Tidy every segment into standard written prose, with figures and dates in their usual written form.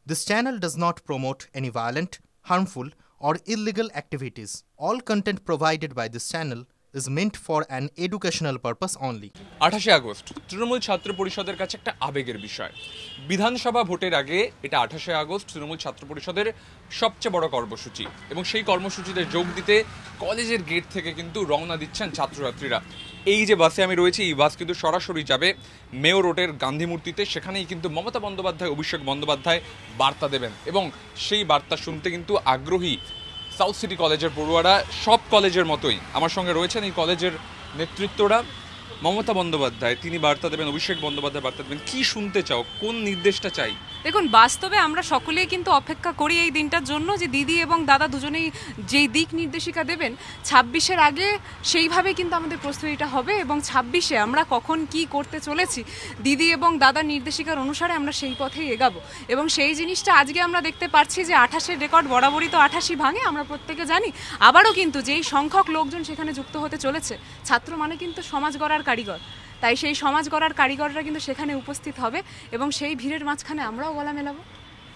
This channel does not promote any violent, harmful, or illegal activities. All content provided by this channel is meant for an educational purpose only. 28 August Trinamool ছাত্র পরিষদের কাছে একটা আবেগের বিষয়। বিধানসভা ভোটের আগে এটা 28 আগস্ট তৃণমূল ছাত্র পরিষদের সবচেয়ে বড় কর্মসূচি এবং সেই কর্মসূচিতে যোগ দিতে কলেজের গেট থেকে কিন্তু রওনা দিচ্ছেন ছাত্রছাত্রীরা। এই যে বাসে আমি রয়েছি, এই বাস কিন্তু সরাসরি যাবে মেয়র রোডের গান্ধী মূর্তিতে। সেখানেই কিন্তু মমতা বন্দ্যোপাধ্যায়, অভিষেক বন্দ্যোপাধ্যায় বার্তা দেবেন এবং সেই বার্তা শুনতে কিন্তু আগ্রহী সাউথ সিটি কলেজের পড়ুয়ারা। সব কলেজের মতোই আমার সঙ্গে রয়েছেন এই কলেজের নেতৃত্বরা। মমতা বন্দ্যোপাধ্যায় তিনি বার্তা দেবেন, অভিষেক বন্দ্যোপাধ্যায় বার্তা দেবেন। কি শুনতে চাও, কোন নির্দেশটা চাই? দেখুন, বাস্তবে আমরা সকলেই কিন্তু অপেক্ষা করি এই দিনটার জন্য যে দিদি এবং দাদা দুজনেই যেই দিক নির্দেশিকা দেবেন 26-এর আগে সেইভাবে কিন্তু আমাদের প্রস্তুতিটা হবে এবং 26-এ আমরা কখন কি করতে চলেছি দিদি এবং দাদার নির্দেশিকার অনুসারে আমরা সেই পথেই এগাবো। এবং সেই জিনিসটা আজকে আমরা দেখতে পাচ্ছি যে 28-এর রেকর্ড বরাবরই তো 88 ভাঙে, আমরা প্রত্যেকে জানি। আবারও কিন্তু যেই সংখ্যক লোকজন সেখানে যুক্ত হতে চলেছে, ছাত্র মানে কিন্তু সমাজ গড়ার কারিগর, তাই সেই সমাজ গড়ার কারিগররা কিন্তু সেখানে উপস্থিত হবে এবং সেই ভিড়ের মাঝখানে আমরাও গলা মেলাবো।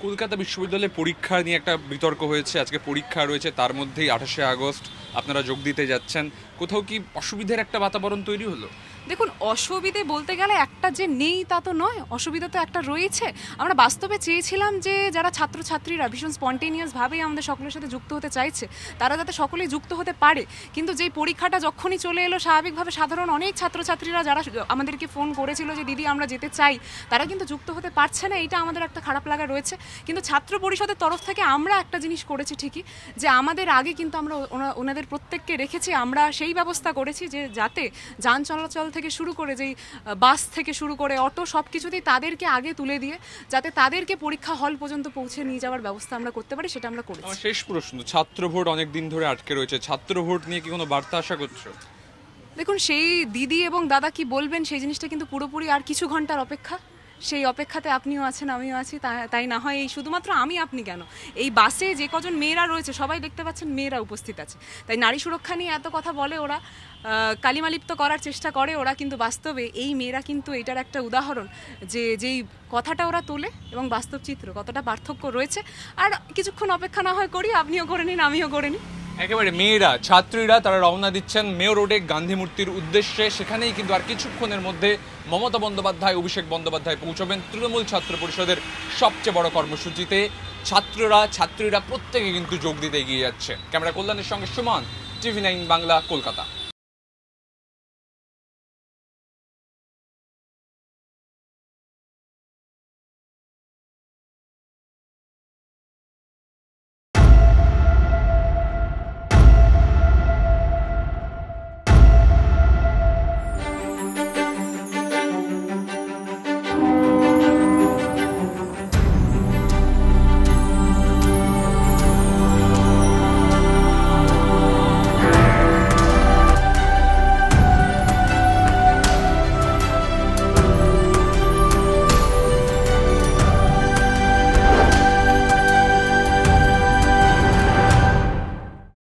কলকাতা বিশ্ববিদ্যালয়ে পরীক্ষা নিয়ে একটা বিতর্ক হয়েছে, আজকে পরীক্ষা রয়েছে, তার মধ্যেই 28 আগস্ট আপনারা যোগ দিতে যাচ্ছেন। কোথাও কি অসুবিধার একটা বাতাবরণ তৈরি হলো? দেখুন, অসুবিধে বলতে গেলে একটা যে নেই তা তো নয়, অসুবিধা তো একটা রয়েছে। আমরা বাস্তবে চেয়েছিলাম যে যারা ছাত্রছাত্রীরা ভীষণ স্পন্টেনিয়াসভাবেই আমাদের সকলের সাথে যুক্ত হতে চাইছে তারা যাতে সকলেই যুক্ত হতে পারে, কিন্তু যেই পরীক্ষাটা যখনই চলে এলো স্বাভাবিকভাবে সাধারণ অনেক ছাত্রছাত্রীরা যারা আমাদেরকে ফোন করেছিল যে দিদি আমরা যেতে চাই, তারা কিন্তু যুক্ত হতে পারছে না। এটা আমাদের একটা খারাপ লাগা রয়েছে। কিন্তু ছাত্র পরিষদের তরফ থেকে আমরা একটা জিনিস করেছি ঠিকই, যে আমাদের আগে কিন্তু আমরা ওনাদের প্রত্যেককে রেখেছি, আমরা সেই ব্যবস্থা করেছি যে যাতে যান চলাচল থেকে শুরু করে যেই বাস থেকে শুরু করে অটো সব কিছুতেই তাদেরকে আগে তুলে দিয়ে যাতে তাদেরকে পরীক্ষা হল পর্যন্ত পৌঁছে নিয়ে যাওয়ার ব্যবস্থা আমরা করতে পারি, সেটা আমরা করেছি। আমার শেষ প্রশ্ন, ছাত্র ভোট অনেকদিন ধরে আটকে রয়েছে, ছাত্র ভোট নিয়ে কি কোনো বার্তা আশা করছো? দেখুন, সেই দিদি এবং দাদা কি বলবেন সেই জিনিসটা কিন্তু পুরোপুরি আর কিছু ঘন্টার অপেক্ষা। সেই অপেক্ষাতে আপনিও আছেন, আমিও আছি। তাই না হয় এই শুধুমাত্র আপনি কেন, এই বাসে যে কজন মেয়েরা রয়েছে সবাই দেখতে পাচ্ছেন মেয়েরা উপস্থিত আছে। তাই নারী সুরক্ষা নিয়ে এত কথা বলে ওরা, কালিমালিপ্ত করার চেষ্টা করে ওরা, কিন্তু বাস্তবে এই মেয়েরা কিন্তু এটার একটা উদাহরণ যে যেই কথাটা ওরা তোলে এবং বাস্তব চিত্র কতটা পার্থক্য রয়েছে। আর কিছুক্ষণ অপেক্ষা না হয় করি, আপনিও করে নিন, আমিও করে নিই। একেবারে মেয়েরা, ছাত্রীরা তারা রওনা দিচ্ছেন মেয়র রোডে গান্ধী মূর্তির উদ্দেশ্যে। সেখানেই কিন্তু আর কিছুক্ষণের মধ্যে মমতা বন্দ্যোপাধ্যায়, অভিষেক বন্দ্যোপাধ্যায় পৌঁছবেন তৃণমূল ছাত্র পরিষদের সবচেয়ে বড় কর্মসূচিতে। ছাত্রীরা প্রত্যেকে কিন্তু যোগ দিতে এগিয়ে যাচ্ছে। ক্যামেরা কল্যাণের সঙ্গে সুমন, TV9 বাংলা, কলকাতা।